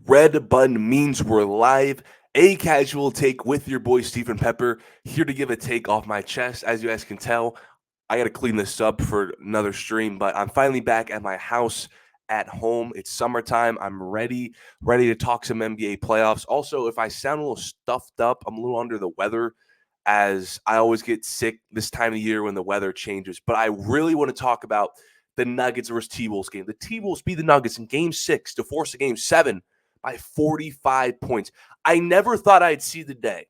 red button means we're live. A casual take with your boy Stephen Pepper, here to give a take off my chest. As you guys can tell, I got to clean this up for another stream, but I'm finally back at my house at home. It's summertime. I'm ready to talk some NBA playoffs. Also, if I sound a little stuffed up, I'm a little under the weather, as I always get sick this time of year when the weather changes. But I really want to talk about the Nuggets versus T-Wolves game. The T-Wolves beat the Nuggets in Game 6 to force a Game 7 by 45 points. I never thought I'd see the day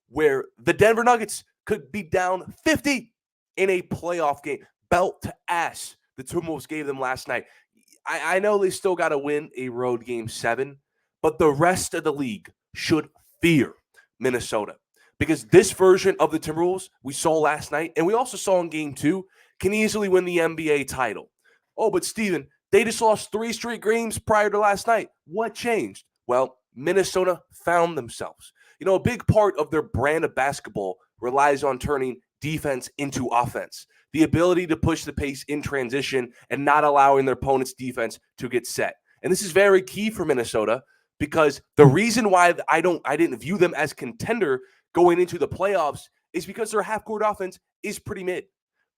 where the Denver Nuggets could be down 50 in a playoff game, belt to ass. The Timberwolves gave them last night. I know they still got to win a road Game 7, but the rest of the league should fear Minnesota, because this version of the Timberwolves we saw last night, and we also saw in Game 2, can easily win the NBA title. Oh, but Steven, they just lost 3 straight games prior to last night. What changed? Well, Minnesota found themselves. You know, a big part of their brand of basketball relies on turning defense into offense. The ability to push the pace in transition and not allowing their opponent's defense to get set. And this is very key for Minnesota, because the reason why I didn't view them as contender going into the playoffs is because their half-court offense is pretty mid.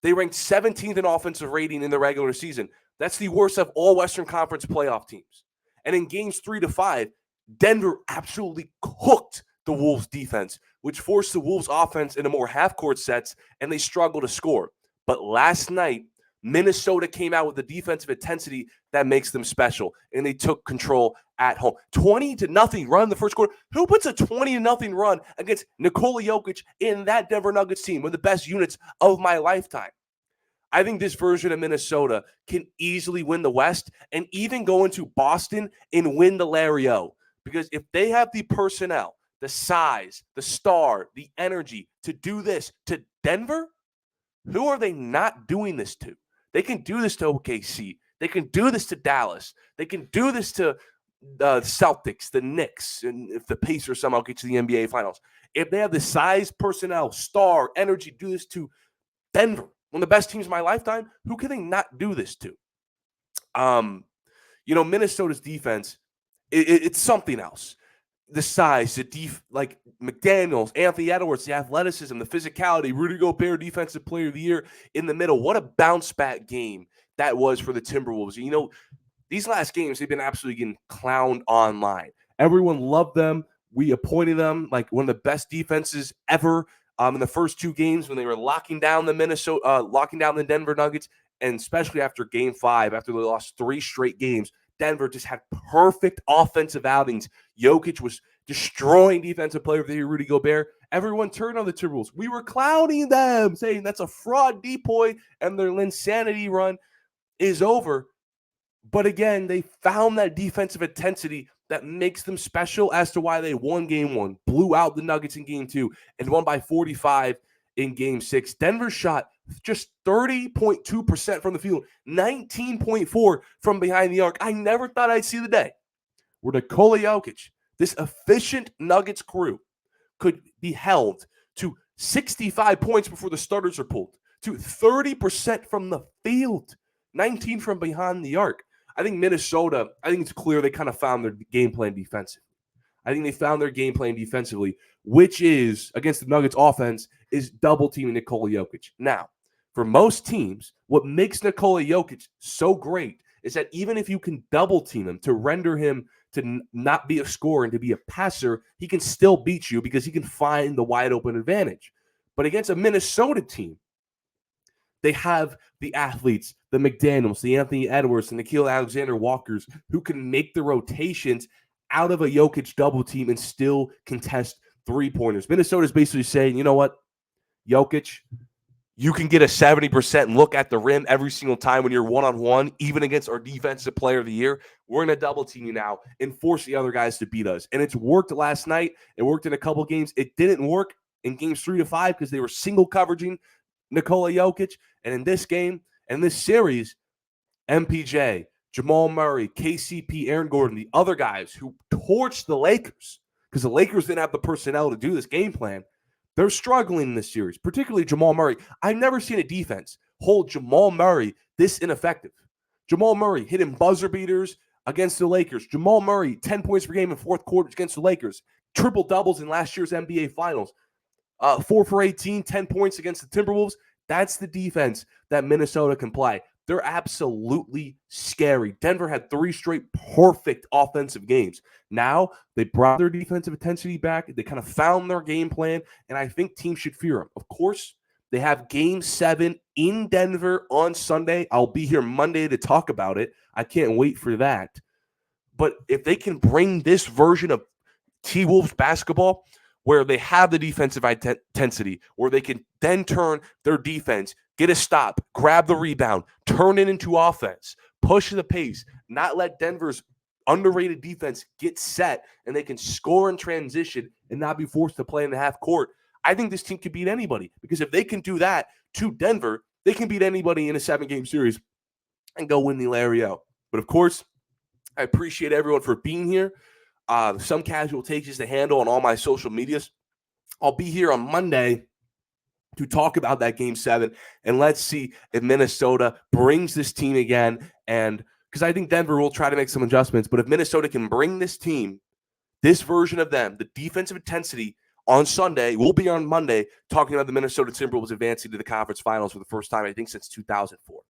They ranked 17th in offensive rating in the regular season. That's the worst of all Western Conference playoff teams. And in games 3 to 5, Denver absolutely cooked the Wolves defense, which forced the Wolves offense into more half-court sets, and they struggled to score. But last night, Minnesota came out with the defensive intensity that makes them special, and they took control at home. 20-0 run in the first quarter. Who puts a 20-0 run against Nikola Jokic in that Denver Nuggets team, one of the best units of my lifetime? I think this version of Minnesota can easily win the West and even go into Boston and win the Larry O. Because if they have the personnel, the size, the star, the energy to do this to Denver, who are they not doing this to? They can do this to OKC. They can do this to Dallas. They can do this to the Celtics, the Knicks, and if the Pacers somehow get to the NBA Finals. If they have the size, personnel, star, energy, do this to Denver, one of the best teams of my lifetime, who can they not do this to? Minnesota's defense, it's something else. The size, like McDaniels, Anthony Edwards, the athleticism, the physicality, Rudy Gobert, Defensive Player of the Year in the middle. What a bounce-back game that was for the Timberwolves. You know, these last games, they've been absolutely getting clowned online. Everyone loved them. We appointed them like one of the best defenses ever in the first 2 games when they were locking down the Denver Nuggets, and especially after Game 5, after they lost 3 straight games. Denver just had perfect offensive outings. Jokic was destroying Defensive Player of the Year, Rudy Gobert. Everyone turned on the Timberwolves. We were clowning them, saying that's a fraud depoy, and their insanity run is over. But again, they found that defensive intensity that makes them special as to why they won Game 1, blew out the Nuggets in Game 2, and won by 45 in Game 6. Denver shot just 30.2% from the field, 19.4% from behind the arc. I never thought I'd see the day where Nikola Jokic, this efficient Nuggets crew, could be held to 65 points before the starters are pulled, to 30% from the field, 19 from behind the arc. I think Minnesota, it's clear they kind of found their game plan defensively. I think they found their game plan defensively, which is, against the Nuggets offense, is double-teaming Nikola Jokic. Now, for most teams, what makes Nikola Jokic so great is that even if you can double-team him to render him to not be a scorer and to be a passer, he can still beat you because he can find the wide-open advantage. But against a Minnesota team, they have the athletes, the McDaniels, the Anthony Edwards, and the Nickeil Alexander-Walkers who can make the rotations out of a Jokic double team and still contest 3-pointers. Minnesota's basically saying, you know what, Jokic, you can get a 70% look at the rim every single time when you're one-on-one, even against our Defensive Player of the Year. We're going to double team you now and force the other guys to beat us. And it's worked last night. It worked in a couple games. It didn't work in games 3 to 5 because they were single coveraging Nikola Jokic. And in this game, and this series, MPJ, Jamal Murray, KCP, Aaron Gordon, the other guys who torched the Lakers, because the Lakers didn't have the personnel to do this game plan, they're struggling in this series, particularly Jamal Murray. I've never seen a defense hold Jamal Murray this ineffective. Jamal Murray hitting buzzer beaters, against the Lakers. Jamal Murray, 10 points per game in fourth quarters against the Lakers. Triple doubles in last year's NBA Finals. 4 for 18, 10 points against the Timberwolves. That's the defense that Minnesota can play. They're absolutely scary. Denver had 3 straight perfect offensive games. Now they brought their defensive intensity back. They kind of found their game plan, and I think teams should fear them. Of course, they have Game 7 in Denver on Sunday. I'll be here Monday to talk about it. I can't wait for that. But if they can bring this version of T-Wolves basketball where they have the defensive intensity, where they can then turn their defense, get a stop, grab the rebound, turn it into offense, push the pace, not let Denver's underrated defense get set, and they can score in transition and not be forced to play in the half court. I think this team can beat anybody, because if they can do that to Denver, they can beat anybody in a 7-game series and go win the Lario. But of course, I appreciate everyone for being here. Some casual takes is to handle on all my social medias. I'll be here on Monday to talk about that Game 7, and let's see if Minnesota brings this team again. And because I think Denver will try to make some adjustments, but if Minnesota can bring this team, this version of them, the defensive intensity on Sunday, we'll be on Monday talking about the Minnesota Timberwolves advancing to the conference finals for the first time, I think, since 2004.